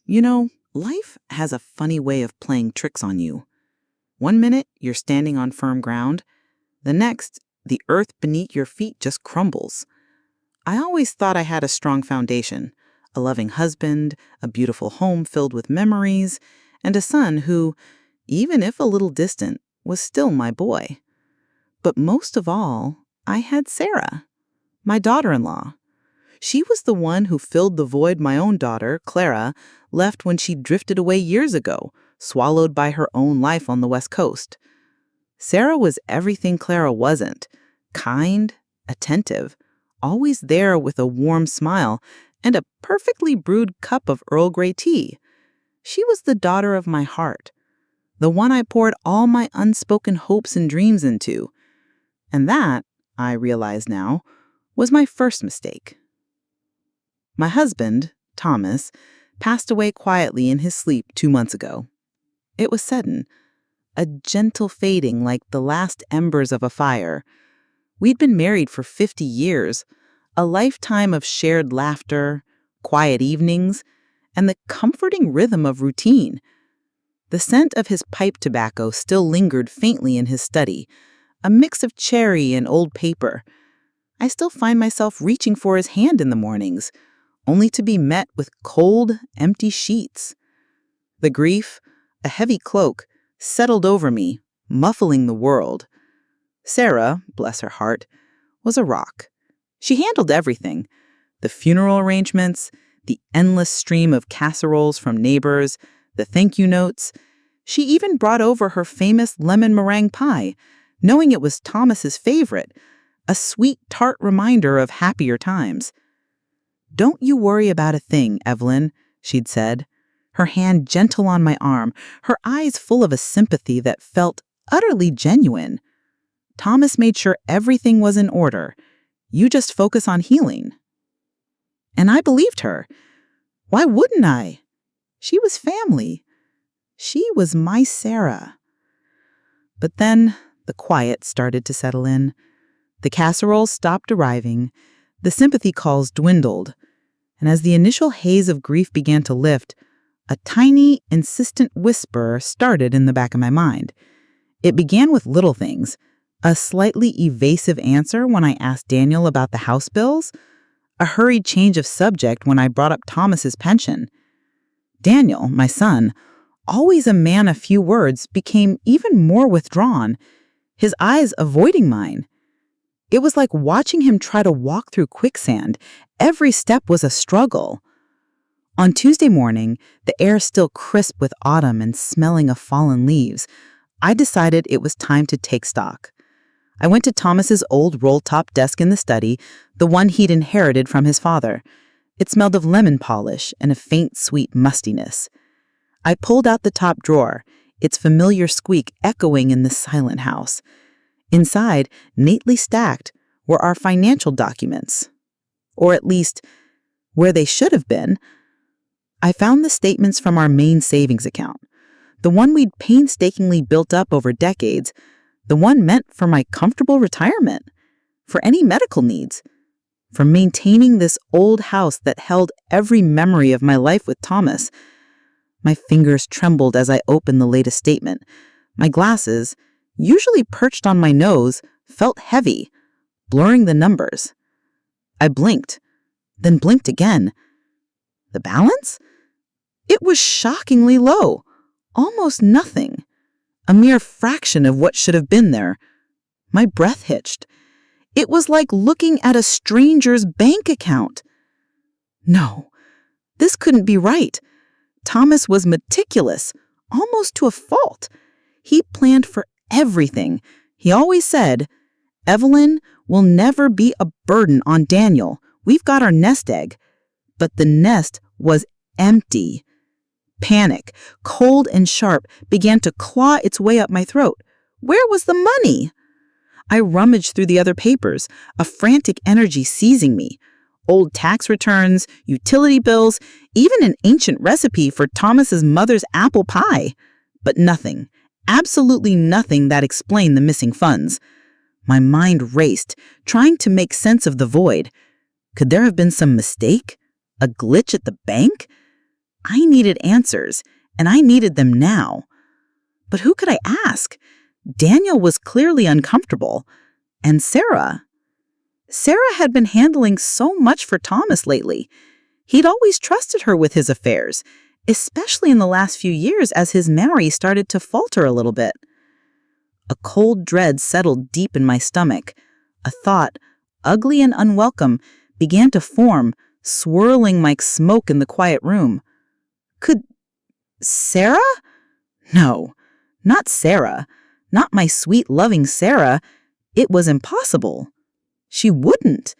Life has a funny way of playing tricks on you. One minute, you're standing on firm ground. The next, the earth beneath your feet just crumbles. I always thought I had a strong foundation, a loving husband, a beautiful home filled with memories, and a son who, even if a little distant, was still my boy. But most of all, I had Sarah, my daughter-in-law. She was the one who filled the void my own daughter, Clara, left when she drifted away years ago, swallowed by her own life on the West Coast. Sarah was everything Clara wasn't: kind, attentive, always there with a warm smile and a perfectly brewed cup of Earl Grey tea. She was the daughter of my heart, the one I poured all my unspoken hopes and dreams into. And that, I realize now, was my first mistake. My husband, Thomas, passed away quietly in his sleep 2 months ago. It was sudden, a gentle fading like the last embers of a fire. We'd been married for 50 years, a lifetime of shared laughter, quiet evenings, and the comforting rhythm of routine. The scent of his pipe tobacco still lingered faintly in his study, a mix of cherry and old paper. I still find myself reaching for his hand in the mornings, only to be met with cold, empty sheets. The grief, a heavy cloak, settled over me, muffling the world. Sarah, bless her heart, was a rock. She handled everything: the funeral arrangements, the endless stream of casseroles from neighbors, the thank you notes. She even brought over her famous lemon meringue pie, knowing it was Thomas's favorite, a sweet, tart reminder of happier times. "Don't you worry about a thing, Evelyn," she'd said, her hand gentle on my arm, her eyes full of a sympathy that felt utterly genuine. "Thomas made sure everything was in order. You just focus on healing." And I believed her. Why wouldn't I? She was family. She was my Sarah. But then the quiet started to settle in. The casseroles stopped arriving. The sympathy calls dwindled. And as the initial haze of grief began to lift, a tiny, insistent whisper started in the back of my mind. It began with little things: a slightly evasive answer when I asked Daniel about the house bills, a hurried change of subject when I brought up Thomas's pension. Daniel, my son, always a man of few words, became even more withdrawn, his eyes avoiding mine. It was like watching him try to walk through quicksand. Every step was a struggle. On Tuesday morning, the air still crisp with autumn and smelling of fallen leaves, I decided it was time to take stock. I went to Thomas's old roll-top desk in the study, the one he'd inherited from his father. It smelled of lemon polish and a faint, sweet mustiness. I pulled out the top drawer, its familiar squeak echoing in the silent house. Inside, neatly stacked, were our financial documents. Or at least, where they should have been. I found the statements from our main savings account, the one we'd painstakingly built up over decades, the one meant for my comfortable retirement, for any medical needs, for maintaining this old house that held every memory of my life with Thomas. My fingers trembled as I opened the latest statement. My glasses, usually perched on my nose, felt heavy, blurring the numbers. I blinked, then blinked again. The balance? It was shockingly low, almost nothing, a mere fraction of what should have been there. My breath hitched. It was like looking at a stranger's bank account. No, this couldn't be right. Thomas was meticulous, almost to a fault. He planned for everything. He always said, "Evelyn will never be a burden on Daniel. We've got our nest egg." But the nest was empty. Panic, cold and sharp, began to claw its way up my throat. Where was the money? I rummaged through the other papers, a frantic energy seizing me. Old tax returns, utility bills, even an ancient recipe for Thomas's mother's apple pie. But nothing, absolutely nothing that explained the missing funds. My mind raced, trying to make sense of the void. Could there have been some mistake? A glitch at the bank? I needed answers, and I needed them now. But who could I ask? Daniel was clearly uncomfortable. And Sarah? Sarah had been handling so much for Thomas lately. He'd always trusted her with his affairs, especially in the last few years as his memory started to falter a little bit. A cold dread settled deep in my stomach. A thought, ugly and unwelcome, began to form, swirling like smoke in the quiet room. Could Sarah? No, not Sarah. Not my sweet, loving Sarah. It was impossible. She wouldn't.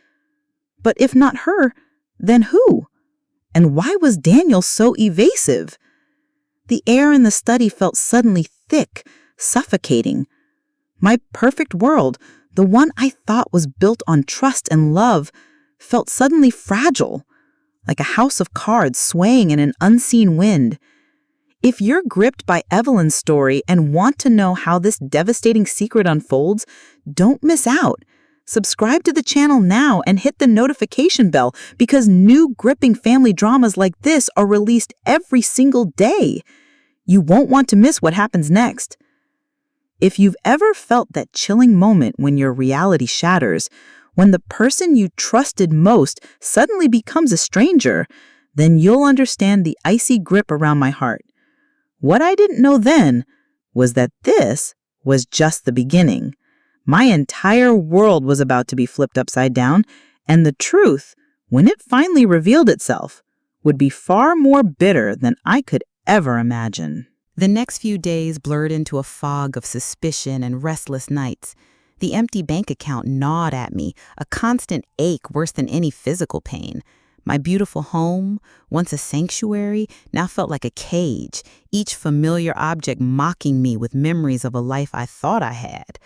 But if not her, then who? And why was Daniel so evasive? The air in the study felt suddenly thick, suffocating. My perfect world, the one I thought was built on trust and love, felt suddenly fragile, like a house of cards swaying in an unseen wind. If you're gripped by Evelyn's story and want to know how this devastating secret unfolds, don't miss out. Subscribe to the channel now and hit the notification bell because new gripping family dramas like this are released every single day. You won't want to miss what happens next. If you've ever felt that chilling moment when your reality shatters, when the person you trusted most suddenly becomes a stranger, then you'll understand the icy grip around my heart. What I didn't know then was that this was just the beginning. My entire world was about to be flipped upside down, and the truth, when it finally revealed itself, would be far more bitter than I could ever imagine. The next few days blurred into a fog of suspicion and restless nights. The empty bank account gnawed at me, a constant ache worse than any physical pain. My beautiful home, once a sanctuary, now felt like a cage, each familiar object mocking me with memories of a life I thought I had.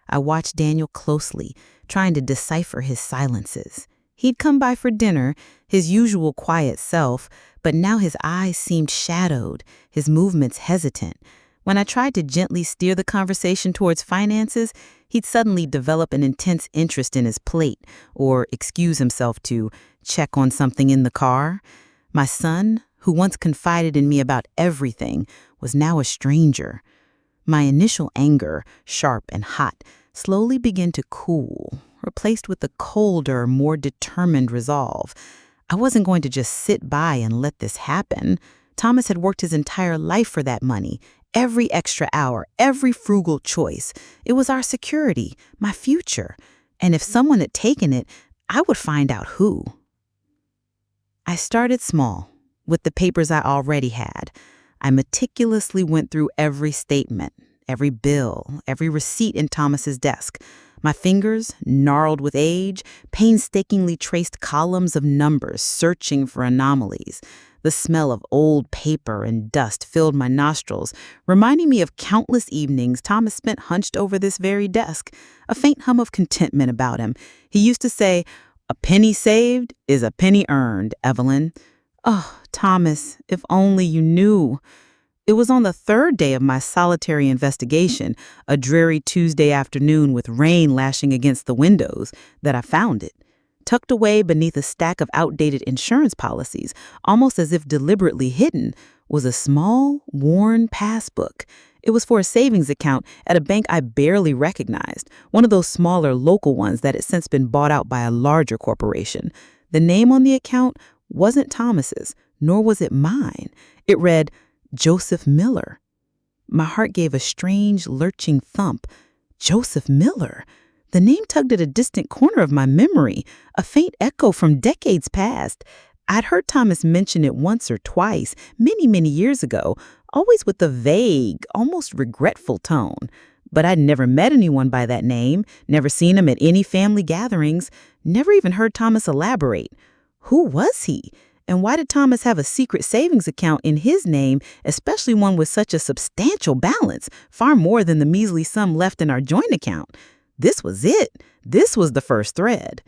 I watched Daniel closely, trying to decipher his silences. He'd come by for dinner, his usual quiet self, but now his eyes seemed shadowed, his movements hesitant. When I tried to gently steer the conversation towards finances, he'd suddenly develop an intense interest in his plate or excuse himself to check on something in the car. My son, who once confided in me about everything, was now a stranger. My initial anger, sharp and hot, slowly began to cool, replaced with a colder, more determined resolve. I wasn't going to just sit by and let this happen. Thomas had worked his entire life for that money, every extra hour, every frugal choice. It was our security, my future. And if someone had taken it, I would find out who. I started small, with the papers I already had. I meticulously went through every statement, every bill, every receipt in Thomas's desk. My fingers, gnarled with age, painstakingly traced columns of numbers, searching for anomalies. The smell of old paper and dust filled my nostrils, reminding me of countless evenings Thomas spent hunched over this very desk, a faint hum of contentment about him. He used to say, "A penny saved is a penny earned, Evelyn." Oh, Thomas, if only you knew. It was on the third day of my solitary investigation, a dreary Tuesday afternoon with rain lashing against the windows, that I found it. Tucked away beneath a stack of outdated insurance policies, almost as if deliberately hidden, was a small, worn passbook. It was for a savings account at a bank I barely recognized, one of those smaller local ones that had since been bought out by a larger corporation. The name on the account wasn't Thomas's, nor was it mine. It read, Joseph Miller. My heart gave a strange, lurching thump. Joseph Miller. The name tugged at a distant corner of my memory, a faint echo from decades past. I'd heard Thomas mention it once or twice, many, many years ago, always with a vague, almost regretful tone. But I'd never met anyone by that name, never seen him at any family gatherings, never even heard Thomas elaborate. Who was he? And why did Thomas have a secret savings account in his name, especially one with such a substantial balance, far more than the measly sum left in our joint account? This was it. This was the first thread.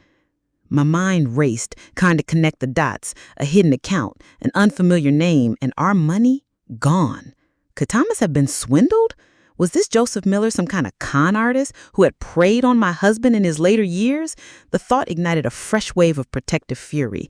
My mind raced, trying to connect the dots, a hidden account, an unfamiliar name, and our money gone. Could Thomas have been swindled? Was this Joseph Miller some kind of con artist who had preyed on my husband in his later years? The thought ignited a fresh wave of protective fury.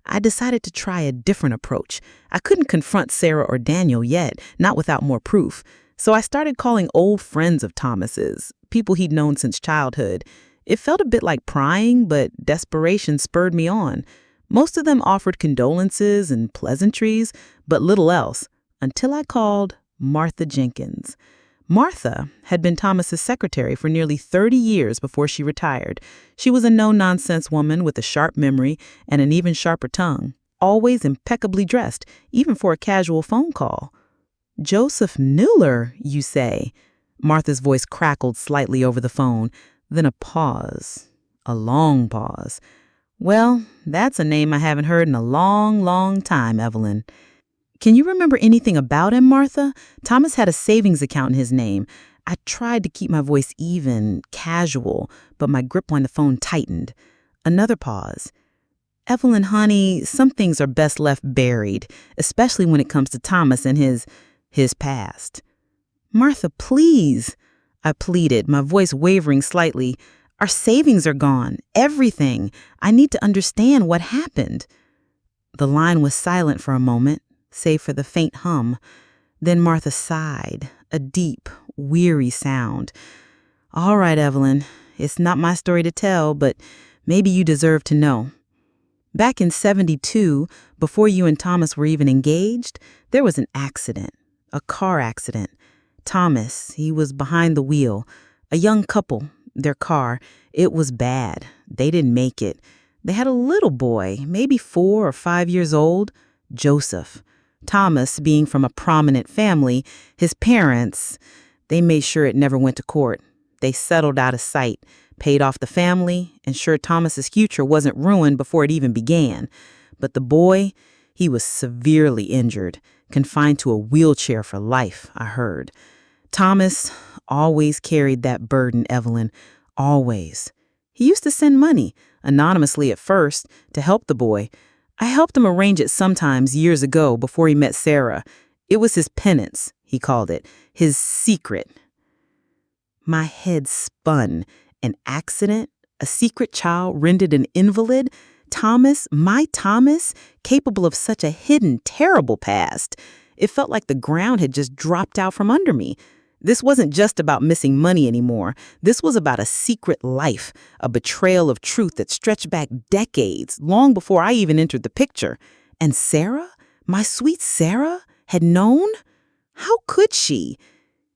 I decided to try a different approach. I couldn't confront Sarah or Daniel yet, not without more proof. So I started calling old friends of Thomas's, people he'd known since childhood. It felt a bit like prying, but desperation spurred me on. Most of them offered condolences and pleasantries, but little else, until I called Martha Jenkins. Martha had been Thomas's secretary for nearly 30 years before she retired. She was a no-nonsense woman with a sharp memory and an even sharper tongue, always impeccably dressed, even for a casual phone call. "Joseph Mueller, you say?" Martha's voice crackled slightly over the phone, then a pause, a long pause. "Well, that's a name I haven't heard in a long, long time, Evelyn." "Can you remember anything about him, Martha? Thomas had a savings account in his name." I tried to keep my voice even, casual, but my grip on the phone tightened. Another pause. "Evelyn, honey, some things are best left buried, especially when it comes to Thomas and his past." "Martha, please," I pleaded, my voice wavering slightly. "Our savings are gone. Everything. I need to understand what happened." The line was silent for a moment, save for the faint hum. Then Martha sighed, a deep, weary sound. "All right, Evelyn, it's not my story to tell, but maybe you deserve to know. Back in '72, before you and Thomas were even engaged, there was an accident, a car accident. Thomas, he was behind the wheel. A young couple, their car, it was bad. They didn't make it. They had a little boy, maybe 4 or 5 years old, Joseph. Thomas, being from a prominent family, his parents, they made sure it never went to court. They settled out of sight, paid off the family, ensured Thomas's future wasn't ruined before it even began. But the boy, he was severely injured, confined to a wheelchair for life, I heard. Thomas always carried that burden, Evelyn, always. He used to send money, anonymously at first, to help the boy. I helped him arrange it sometimes years ago before he met Sarah. It was his penance, he called it, his secret. My head spun. An accident? A secret child rendered an invalid? Thomas, my Thomas, capable of such a hidden, terrible past. It felt like the ground had just dropped out from under me. This wasn't just about missing money anymore. This was about a secret life, a betrayal of truth that stretched back decades, long before I even entered the picture. And Sarah, my sweet Sarah, had known? How could she?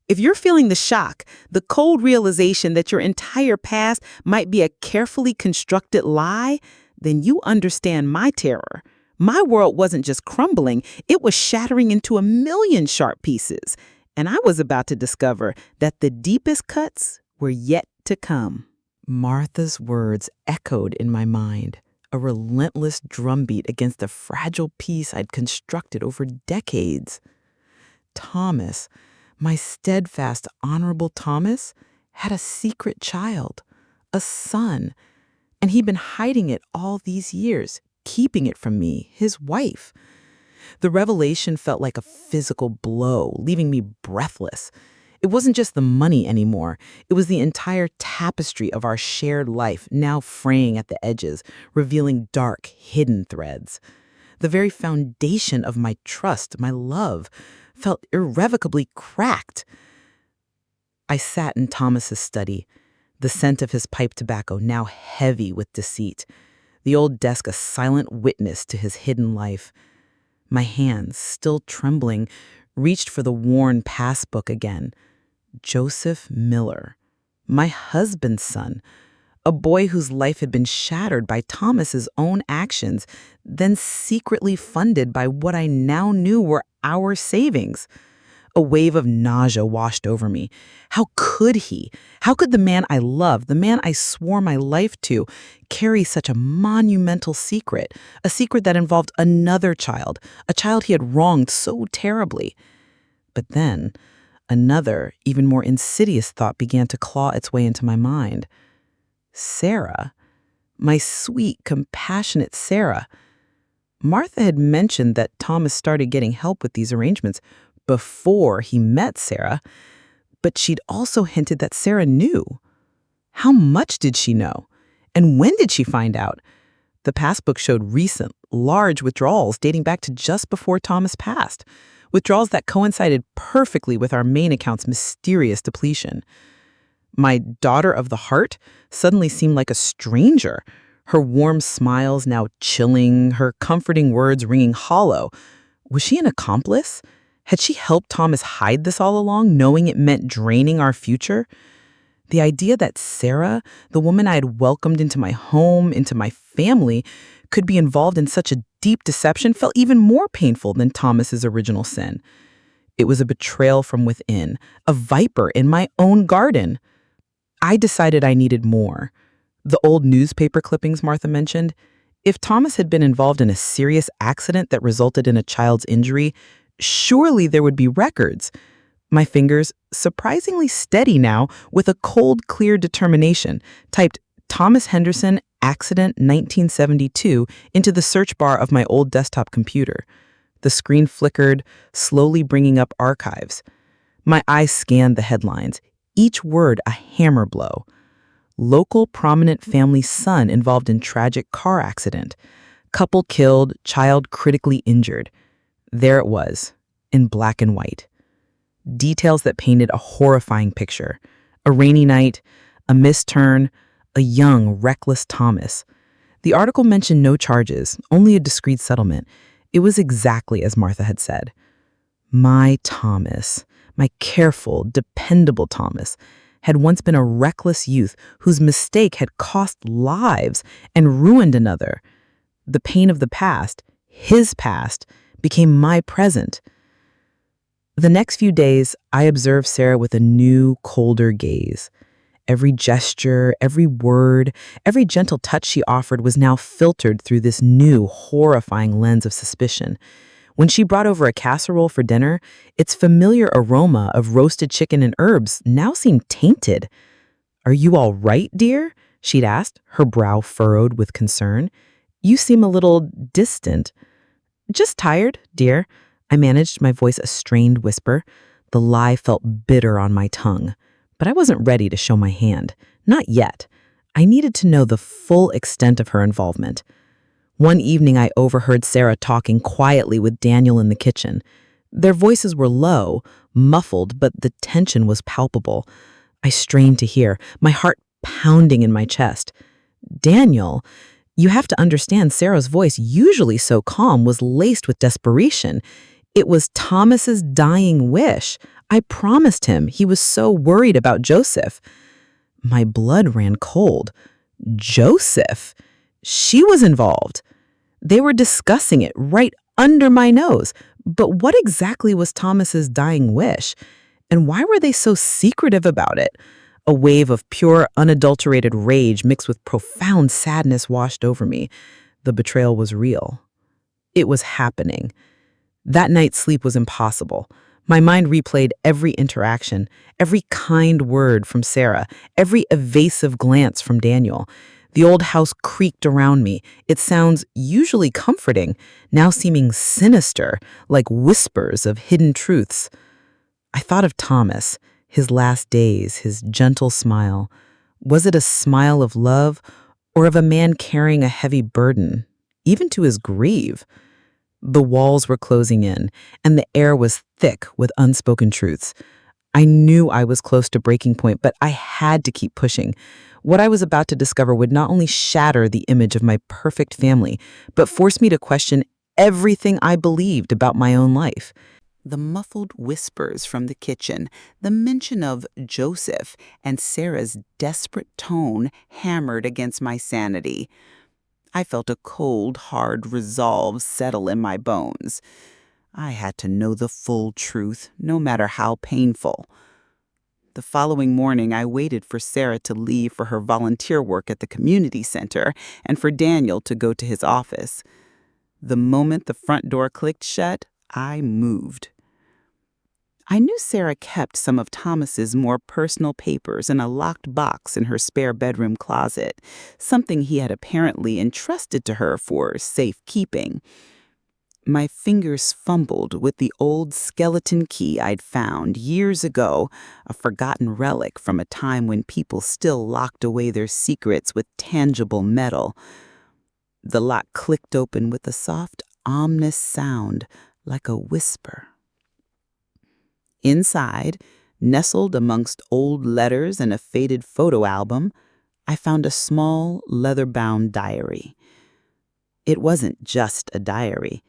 If you're feeling the shock, the cold realization that your entire past might be a carefully constructed lie, then you understand my terror. My world wasn't just crumbling, it was shattering into a million sharp pieces. And I was about to discover that the deepest cuts were yet to come. Martha's words echoed in my mind, a relentless drumbeat against the fragile peace I'd constructed over decades. Thomas, my steadfast, honorable Thomas, had a secret child, a son, and he'd been hiding it all these years, keeping it from me, his wife. The revelation felt like a physical blow, leaving me breathless. It wasn't just the money anymore. It was the entire tapestry of our shared life now fraying at the edges, revealing dark, hidden threads. The very foundation of my trust, my love, felt irrevocably cracked. I sat in Thomas's study, the scent of his pipe tobacco now heavy with deceit, the old desk a silent witness to his hidden life. My hands, still trembling, reached for the worn passbook again. Joseph Mueller, my husband's son, a boy whose life had been shattered by Thomas's own actions, then secretly funded by what I now knew were our savings. A wave of nausea washed over me. How could he? How could the man I loved, the man I swore my life to, carry such a monumental secret, a secret that involved another child, a child he had wronged so terribly? But then, another, even more insidious thought began to claw its way into my mind. Sarah, my sweet, compassionate Sarah. Martha had mentioned that Thomas started getting help with these arrangements before he met Sarah, but she'd also hinted that Sarah knew. How much did she know? And when did she find out? The passbook showed recent, large withdrawals dating back to just before Thomas passed. Withdrawals that coincided perfectly with our main account's mysterious depletion. My daughter of the heart suddenly seemed like a stranger, her warm smiles now chilling, her comforting words ringing hollow. Was she an accomplice? Had she helped Thomas hide this all along, knowing it meant draining our future? The idea that Sarah, the woman I had welcomed into my home, into my family, could be involved in such a deep deception felt even more painful than Thomas's original sin. It was a betrayal from within, a viper in my own garden. I decided I needed more. The old newspaper clippings Martha mentioned, if Thomas had been involved in a serious accident that resulted in a child's injury, surely there would be records. My fingers, surprisingly steady now, with a cold, clear determination, typed Thomas Henderson, accident 1972 into the search bar of my old desktop computer. The screen flickered, slowly bringing up archives. My eyes scanned the headlines, each word a hammer blow. Local prominent family son involved in tragic car accident. Couple killed, child critically injured. There it was, in black and white. Details that painted a horrifying picture. A rainy night, a misturn, a young, reckless Thomas. The article mentioned no charges, only a discreet settlement. It was exactly as Martha had said. My Thomas, my careful, dependable Thomas, had once been a reckless youth whose mistake had cost lives and ruined another. The pain of the past, his past, became my present. The next few days, I observed Sarah with a new, colder gaze. Every gesture, every word, every gentle touch she offered was now filtered through this new, horrifying lens of suspicion. When she brought over a casserole for dinner, its familiar aroma of roasted chicken and herbs now seemed tainted. "Are you all right, dear?" she'd asked, her brow furrowed with concern. "You seem a little distant." "Just tired, dear," I managed, my voice a strained whisper. The lie felt bitter on my tongue, but I wasn't ready to show my hand. Not yet. I needed to know the full extent of her involvement. One evening I overheard Sarah talking quietly with Daniel in the kitchen. Their voices were low, muffled, but the tension was palpable. I strained to hear, my heart pounding in my chest. "Daniel, you have to understand Sarah's voice, usually so calm, was laced with desperation. It was Thomas's dying wish. I promised him. He was so worried about Joseph." My blood ran cold. Joseph? She was involved. They were discussing it right under my nose. But what exactly was Thomas's dying wish? And why were they so secretive about it? A wave of pure, unadulterated rage mixed with profound sadness washed over me. The betrayal was real. It was happening. That night's sleep was impossible. My mind replayed every interaction, every kind word from Sarah, every evasive glance from Daniel. The old house creaked around me, its sounds usually comforting, now seeming sinister, like whispers of hidden truths. I thought of Thomas, his last days, his gentle smile. Was it a smile of love, or of a man carrying a heavy burden, even to his grave? The walls were closing in, and the air was thick with unspoken truths. I knew I was close to breaking point, but I had to keep pushing. What I was about to discover would not only shatter the image of my perfect family, but force me to question everything I believed about my own life. The muffled whispers from the kitchen, the mention of Joseph, and Sarah's desperate tone hammered against my sanity. I felt a cold, hard resolve settle in my bones. I had to know the full truth, no matter how painful. The following morning, I waited for Sarah to leave for her volunteer work at the community center and for Daniel to go to his office. The moment the front door clicked shut, I moved. I knew Sarah kept some of Thomas's more personal papers in a locked box in her spare bedroom closet, something he had apparently entrusted to her for safekeeping. My fingers fumbled with the old skeleton key I'd found years ago, a forgotten relic from a time when people still locked away their secrets with tangible metal. The lock clicked open with a soft, ominous sound, like a whisper. Inside, nestled amongst old letters and a faded photo album, I found a small, leather-bound diary. It wasn't just a diary.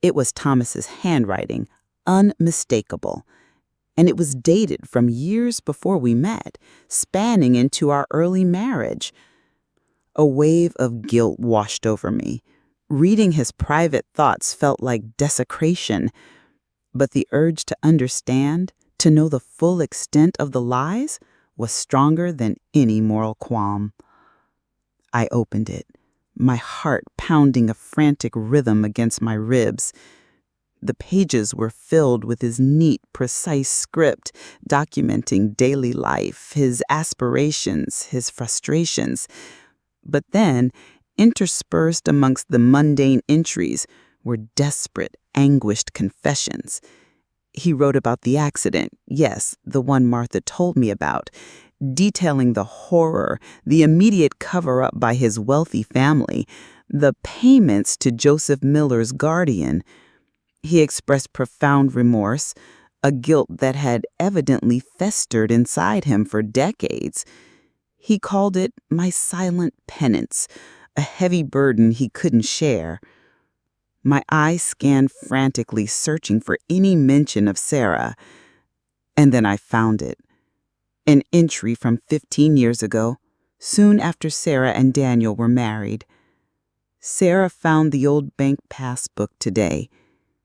It was Thomas's handwriting, unmistakable. And it was dated from years before we met, spanning into our early marriage. A wave of guilt washed over me. Reading his private thoughts felt like desecration, but the urge to understand, to know the full extent of the lies, was stronger than any moral qualm. I opened it, my heart pounding a frantic rhythm against my ribs. The pages were filled with his neat, precise script, documenting daily life, his aspirations, his frustrations. But then, interspersed amongst the mundane entries, were desperate, anguished confessions. He wrote about the accident, yes, the one Martha told me about, detailing the horror, the immediate cover-up by his wealthy family, the payments to Joseph Miller's guardian. He expressed profound remorse, a guilt that had evidently festered inside him for decades. He called it my silent penance, a heavy burden he couldn't share. My eyes scanned frantically, searching for any mention of Sarah. And then I found it. An entry from 15 years ago, soon after Sarah and Daniel were married. Sarah found the old bank passbook today.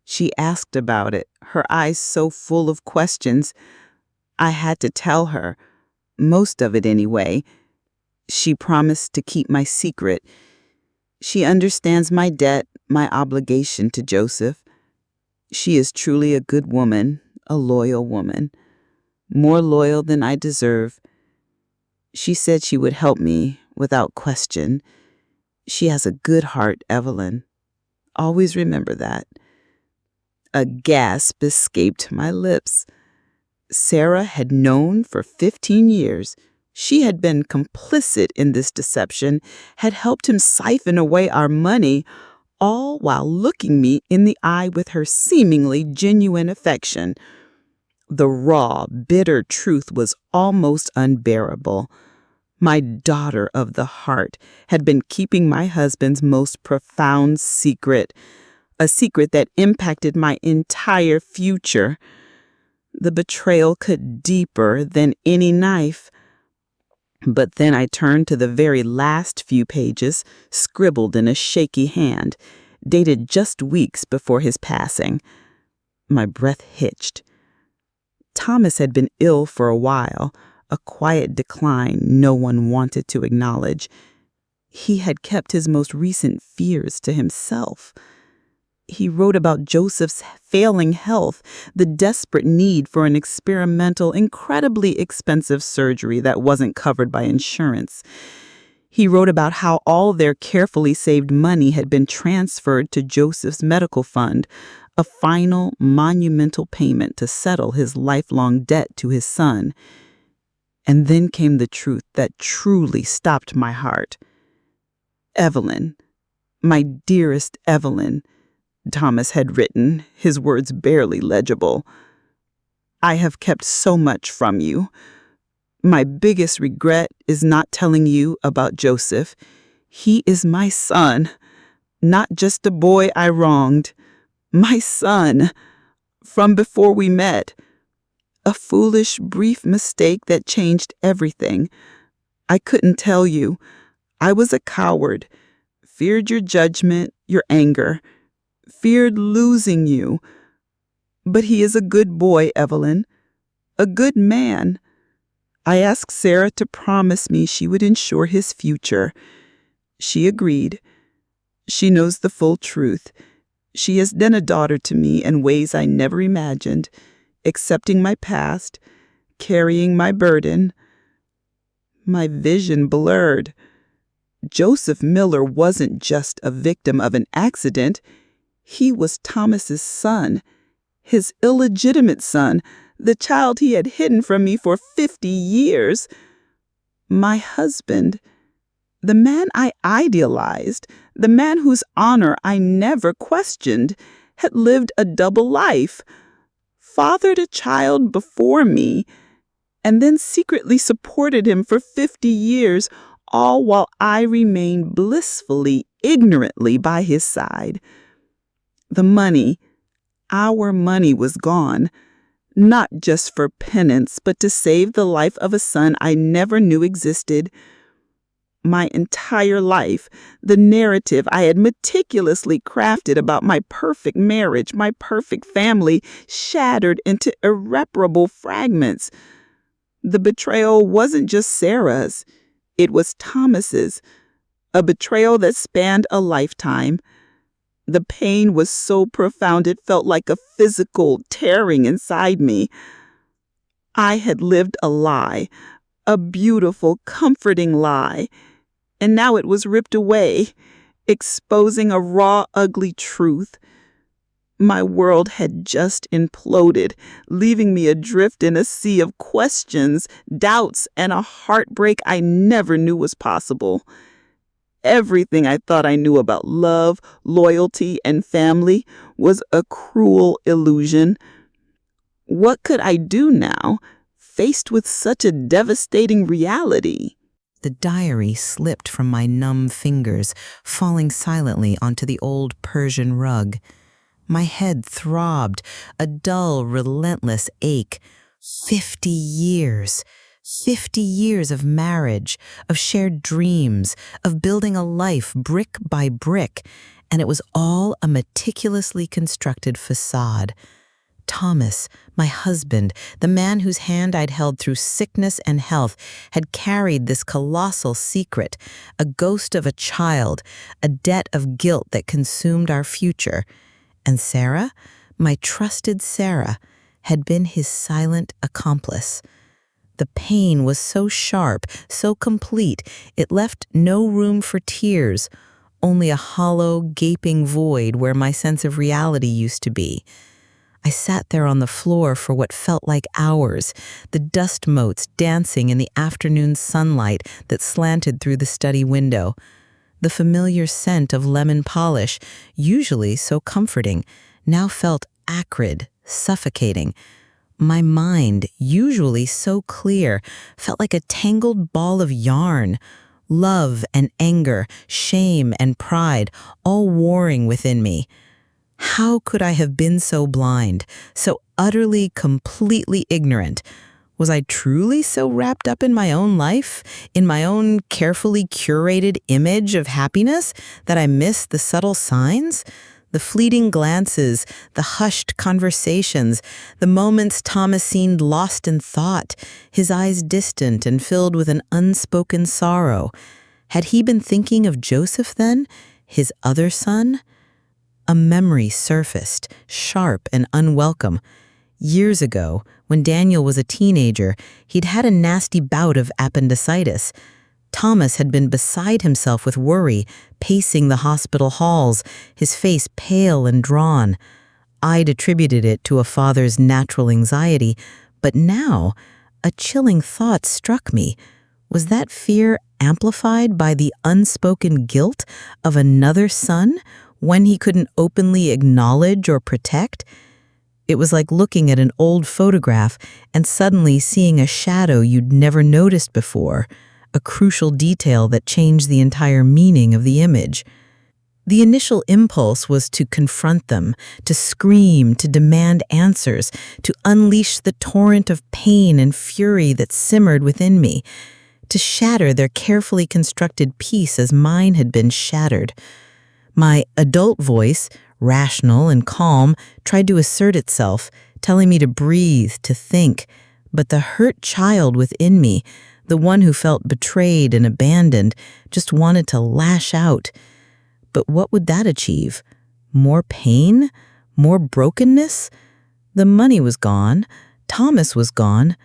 She asked about it, her eyes so full of questions. I had to tell her, most of it anyway. She promised to keep my secret. She understands my debt, my obligation to Joseph. She is truly a good woman, a loyal woman, more loyal than I deserve. She said she would help me, without question. She has a good heart, Evelyn. Always remember that. A gasp escaped my lips. Sarah had known for 15 years. She had been complicit in this deception, had helped him siphon away our money, all while looking me in the eye with her seemingly genuine affection. The raw, bitter truth was almost unbearable. My daughter of the heart had been keeping my husband's most profound secret, a secret that impacted my entire future. The betrayal cut deeper than any knife. But then I turned to the very last few pages, scribbled in a shaky hand, dated just weeks before his passing. My breath hitched. Thomas had been ill for a while, a quiet decline no one wanted to acknowledge. He had kept his most recent fears to himself. He wrote about Joseph's failing health, the desperate need for an experimental, incredibly expensive surgery that wasn't covered by insurance. He wrote about how all their carefully saved money had been transferred to Joseph's medical fund, a final, monumental payment to settle his lifelong debt to his son. And then came the truth that truly stopped my heart. Evelyn, my dearest Evelyn, Thomas had written, his words barely legible. I have kept so much from you. My biggest regret is not telling you about Joseph. He is my son, not just a boy I wronged. My son, from before we met. A foolish, brief mistake that changed everything. I couldn't tell you. I was a coward, feared your judgment, your anger, feared losing you. But he is a good boy, Evelyn, a good man. I asked Sarah to promise me she would ensure his future. She agreed. She knows the full truth. She has been a daughter to me in ways I never imagined, accepting my past, carrying my burden. My vision blurred. Joseph Miller wasn't just a victim of an accident. He was Thomas's son, his illegitimate son, the child he had hidden from me for 50 years. My husband. The man I idealized, the man whose honor I never questioned, had lived a double life, fathered a child before me, and then secretly supported him for 50 years, all while I remained blissfully, ignorantly by his side. The money, our money, was gone, not just for penance, but to save the life of a son I never knew existed. My entire life, the narrative I had meticulously crafted about my perfect marriage, my perfect family, shattered into irreparable fragments. The betrayal wasn't just Sarah's, it was Thomas's, a betrayal that spanned a lifetime. The pain was so profound it felt like a physical tearing inside me. I had lived a lie, a beautiful, comforting lie, and now it was ripped away, exposing a raw, ugly truth. My world had just imploded, leaving me adrift in a sea of questions, doubts, and a heartbreak I never knew was possible. Everything I thought I knew about love, loyalty, and family was a cruel illusion. What could I do now, faced with such a devastating reality? The diary slipped from my numb fingers, falling silently onto the old Persian rug. My head throbbed, a dull, relentless ache. 50 years. 50 years of marriage, of shared dreams, of building a life brick by brick, and it was all a meticulously constructed facade. Thomas, my husband, the man whose hand I'd held through sickness and health, had carried this colossal secret, a ghost of a child, a debt of guilt that consumed our future. And Sarah, my trusted Sarah, had been his silent accomplice. The pain was so sharp, so complete, it left no room for tears, only a hollow, gaping void where my sense of reality used to be. I sat there on the floor for what felt like hours, the dust motes dancing in the afternoon sunlight that slanted through the study window. The familiar scent of lemon polish, usually so comforting, now felt acrid, suffocating. My mind, usually so clear, felt like a tangled ball of yarn. Love and anger, shame and pride, all warring within me. How could I have been so blind, so utterly, completely ignorant? Was I truly so wrapped up in my own life, in my own carefully curated image of happiness, that I missed the subtle signs? The fleeting glances, the hushed conversations, the moments Thomas seemed lost in thought, his eyes distant and filled with an unspoken sorrow. Had he been thinking of Joseph then, his other son? A memory surfaced, sharp and unwelcome. Years ago, when Daniel was a teenager, he'd had a nasty bout of appendicitis. Thomas had been beside himself with worry, pacing the hospital halls, his face pale and drawn. I'd attributed it to a father's natural anxiety, but now a chilling thought struck me. Was that fear amplified by the unspoken guilt of another son, one he couldn't openly acknowledge or protect? It was like looking at an old photograph and suddenly seeing a shadow you'd never noticed before, a crucial detail that changed the entire meaning of the image. The initial impulse was to confront them, to scream, to demand answers, to unleash the torrent of pain and fury that simmered within me, to shatter their carefully constructed peace as mine had been shattered. My adult voice, rational and calm, tried to assert itself, telling me to breathe, to think, but the hurt child within me, the one who felt betrayed and abandoned, just wanted to lash out. But what would that achieve? More pain? More brokenness? The money was gone, Thomas was gone,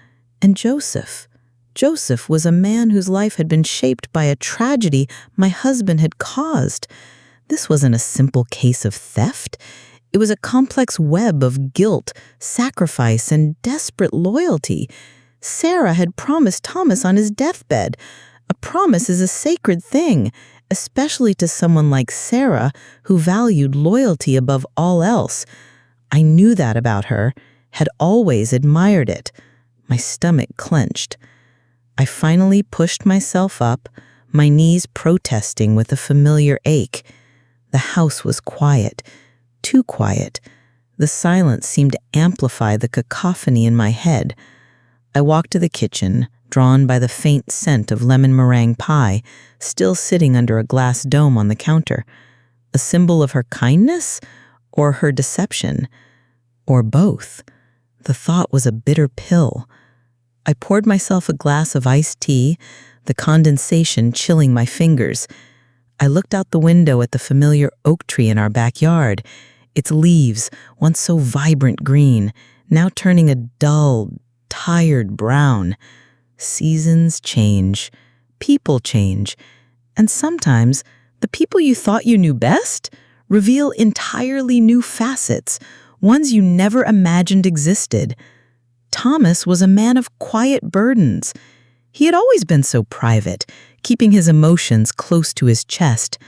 and Joseph. Joseph was a man whose life had been shaped by a tragedy my husband had caused. This wasn't a simple case of theft. It was a complex web of guilt, sacrifice, and desperate loyalty. Sarah had promised Thomas on his deathbed A promise is a sacred thing, especially to someone like Sarah, who valued loyalty above all else. I knew that about her, had always admired it. My stomach clenched. I finally pushed myself up, my knees protesting with a familiar ache. The house was quiet, too quiet. The silence seemed to amplify the cacophony in my head. I walked to the kitchen, drawn by the faint scent of lemon meringue pie, still sitting under a glass dome on the counter. A symbol of her kindness or her deception? Or both? The thought was a bitter pill. I poured myself a glass of iced tea, the condensation chilling my fingers. I looked out the window at the familiar oak tree in our backyard, its leaves, once so vibrant green, now turning a dull, tired brown. Seasons change, people change, and sometimes the people you thought you knew best reveal entirely new facets, ones you never imagined existed. Thomas was a man of quiet burdens. He had always been so private, keeping his emotions close to his chest.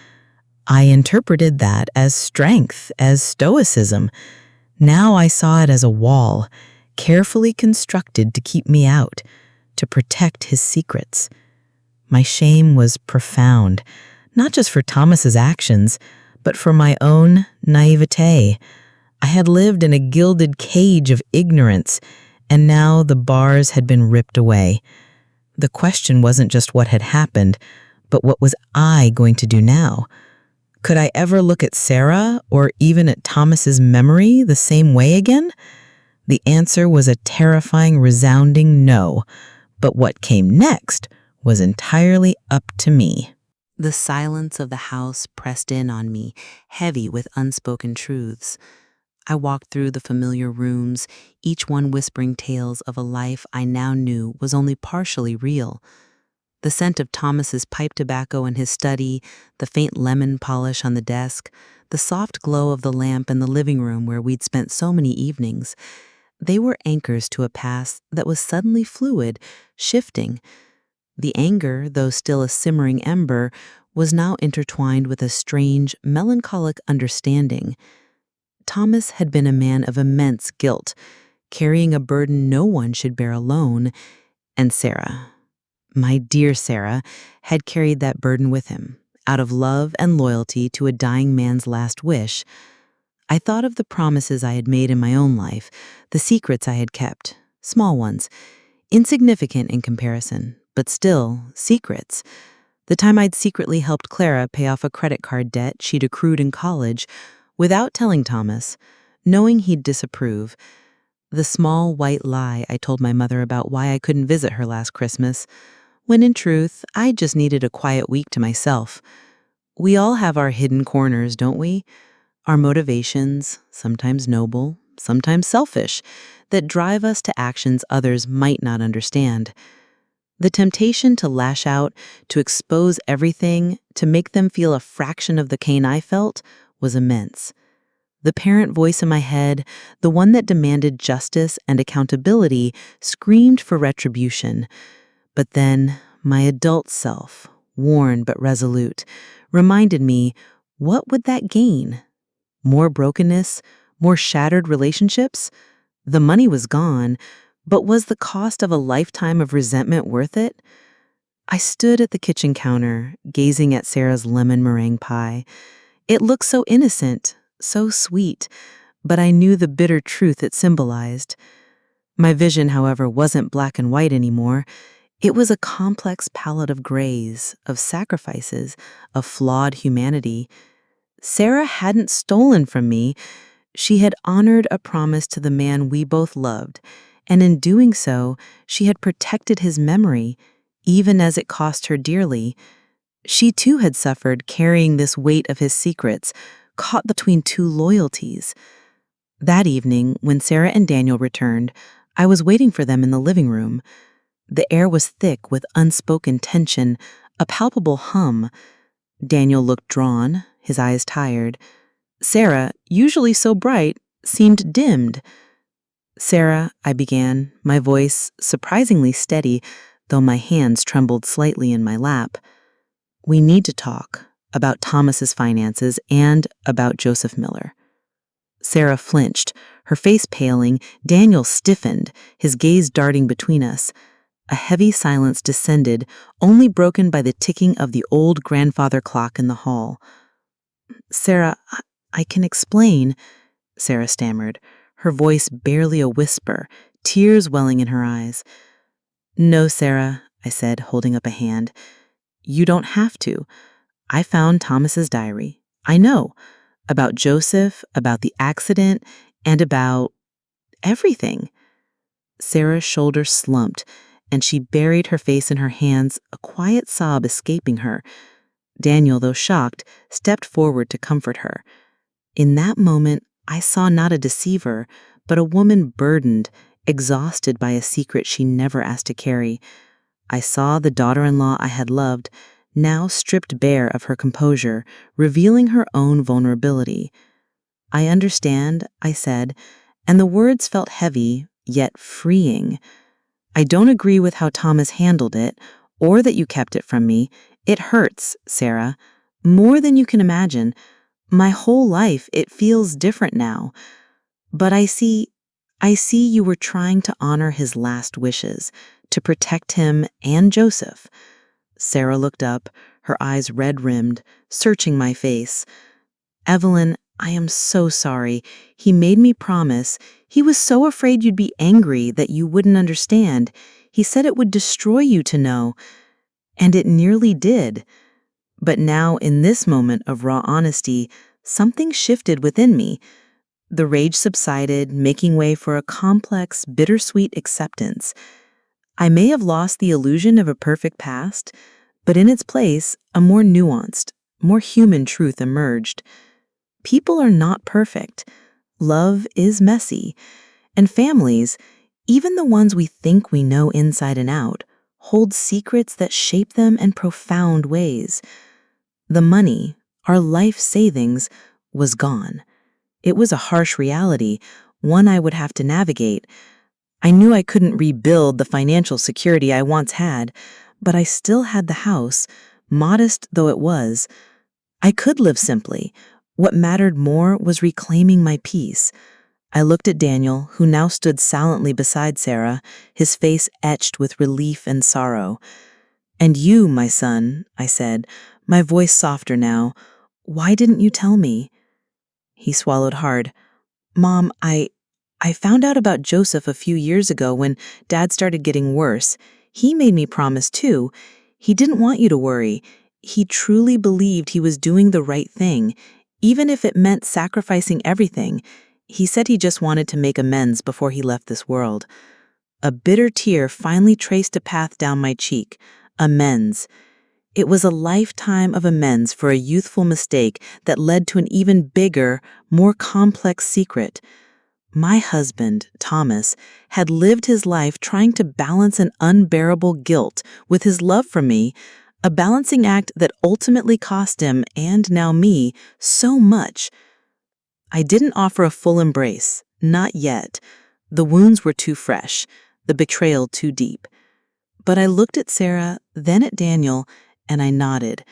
I interpreted that as strength, as stoicism. Now I saw it as a wall, carefully constructed to keep me out, to protect his secrets. My shame was profound, not just for Thomas's actions, but for my own naivete. I had lived in a gilded cage of ignorance, and now the bars had been ripped away. The question wasn't just what had happened, but what was I going to do now? Could I ever look at Sarah, or even at Thomas's memory, the same way again? The answer was a terrifying, resounding no, but what came next was entirely up to me. The silence of the house pressed in on me, heavy with unspoken truths. I walked through the familiar rooms, each one whispering tales of a life I now knew was only partially real. The scent of Thomas's pipe tobacco in his study, the faint lemon polish on the desk, the soft glow of the lamp in the living room where we'd spent so many evenings, they were anchors to a past that was suddenly fluid, shifting. The anger, though still a simmering ember, was now intertwined with a strange, melancholic understanding. Thomas had been a man of immense guilt, carrying a burden no one should bear alone, and Sarah, my dear Sarah, had carried that burden with him, out of love and loyalty to a dying man's last wish. I thought of the promises I had made in my own life, the secrets I had kept, small ones, insignificant in comparison, but still secrets. The time I'd secretly helped Clara pay off a credit card debt she'd accrued in college, without telling Thomas, knowing he'd disapprove. The small white lie I told my mother about why I couldn't visit her last Christmas, when in truth, I just needed a quiet week to myself. We all have our hidden corners, don't we? Our motivations, sometimes noble, sometimes selfish, that drive us to actions others might not understand. The temptation to lash out, to expose everything, to make them feel a fraction of the pain I felt, was immense. The parent voice in my head, the one that demanded justice and accountability, screamed for retribution. But then, my adult self, worn but resolute, reminded me, what would that gain? More brokenness? More shattered relationships? The money was gone, but was the cost of a lifetime of resentment worth it? I stood at the kitchen counter, gazing at Sarah's lemon meringue pie. It looked so innocent, so sweet, but I knew the bitter truth it symbolized. My vision, however, wasn't black and white anymore. It was a complex palette of grays, of sacrifices, of flawed humanity. Sarah hadn't stolen from me. She had honored a promise to the man we both loved, and in doing so, she had protected his memory, even as it cost her dearly. She too had suffered carrying this weight of his secrets, caught between two loyalties. That evening, when Sarah and Daniel returned, I was waiting for them in the living room. The air was thick with unspoken tension, a palpable hum. Daniel looked drawn, his eyes tired. Sarah, usually so bright, seemed dimmed. "Sarah," I began, my voice surprisingly steady, though my hands trembled slightly in my lap. "We need to talk about Thomas's finances and about Joseph Miller." Sarah flinched, her face paling. Daniel stiffened, his gaze darting between us. A heavy silence descended, only broken by the ticking of the old grandfather clock in the hall. "Sarah, I can explain," Sarah stammered, her voice barely a whisper, tears welling in her eyes. "No, Sarah," I said, holding up a hand. "You don't have to. I found Thomas's diary. I know. About Joseph, about the accident, and about everything." Sarah's shoulders slumped, and she buried her face in her hands, a quiet sob escaping her. Daniel, though shocked, stepped forward to comfort her. In that moment, I saw not a deceiver, but a woman burdened, exhausted by a secret she never asked to carry. I saw the daughter-in-law I had loved, now stripped bare of her composure, revealing her own vulnerability. "I understand," I said, and the words felt heavy, yet freeing. "I don't agree with how Thomas handled it, or that you kept it from me. It hurts, Sarah, more than you can imagine. My whole life, it feels different now. But I see you were trying to honor his last wishes, to protect him and Joseph." Sarah looked up, her eyes red-rimmed, searching my face. "Evelyn, I am so sorry. He made me promise. He was so afraid you'd be angry, that you wouldn't understand. He said it would destroy you to know. And it nearly did. But now, in this moment of raw honesty, something shifted within me. The rage subsided, making way for a complex, bittersweet acceptance. I may have lost the illusion of a perfect past, but in its place, a more nuanced, more human truth emerged. People are not perfect. Love is messy. And families, even the ones we think we know inside and out, hold secrets that shape them in profound ways. The money, our life savings, was gone. It was a harsh reality, one I would have to navigate. I knew I couldn't rebuild the financial security I once had, but I still had the house, modest though it was. I could live simply. What mattered more was reclaiming my peace. I looked at Daniel, who now stood silently beside Sarah, his face etched with relief and sorrow. "And you, my son," I said, my voice softer now, "why didn't you tell me?" He swallowed hard. "Mom, I found out about Joseph a few years ago when Dad started getting worse. He made me promise too. He didn't want you to worry. He truly believed he was doing the right thing, even if it meant sacrificing everything. He said he just wanted to make amends before he left this world." A bitter tear finally traced a path down my cheek. Amends. It was a lifetime of amends for a youthful mistake that led to an even bigger, more complex secret. My husband, Thomas, had lived his life trying to balance an unbearable guilt with his love for me, a balancing act that ultimately cost him, and now me, so much. I didn't offer a full embrace, not yet. The wounds were too fresh, the betrayal too deep. But I looked at Sarah, then at Daniel, and I nodded.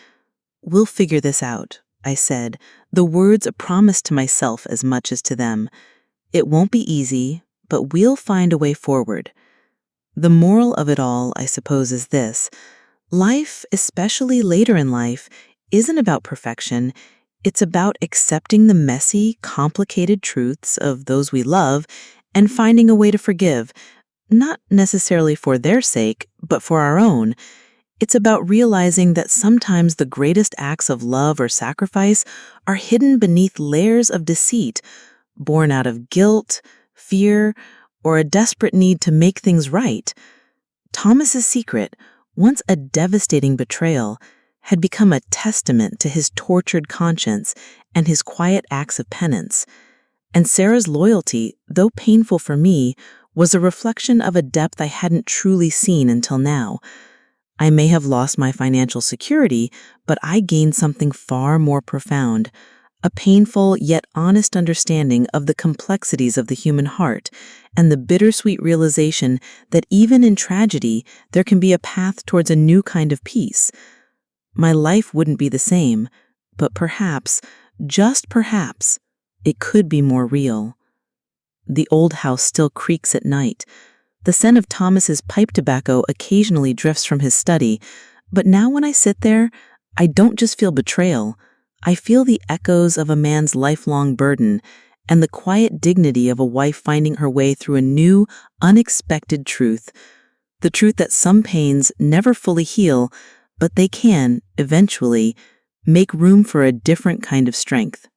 "We'll figure this out," I said, the words a promise to myself as much as to them. "It won't be easy, but we'll find a way forward." The moral of it all, I suppose, is this. Life, especially later in life, isn't about perfection. It's about accepting the messy, complicated truths of those we love and finding a way to forgive, not necessarily for their sake, but for our own. It's about realizing that sometimes the greatest acts of love or sacrifice are hidden beneath layers of deceit, born out of guilt, fear, or a desperate need to make things right. Thomas's secret, once a devastating betrayal, had become a testament to his tortured conscience and his quiet acts of penance. And Sarah's loyalty, though painful for me, was a reflection of a depth I hadn't truly seen until now. I may have lost my financial security, but I gained something far more profound, a painful yet honest understanding of the complexities of the human heart, and the bittersweet realization that even in tragedy, there can be a path towards a new kind of peace. My life wouldn't be the same, but perhaps, just perhaps, it could be more real. The old house still creaks at night. The scent of Thomas's pipe tobacco occasionally drifts from his study, but now when I sit there, I don't just feel betrayal. I feel the echoes of a man's lifelong burden and the quiet dignity of a wife finding her way through a new, unexpected truth. The truth that some pains never fully heal, but they can, eventually, make room for a different kind of strength.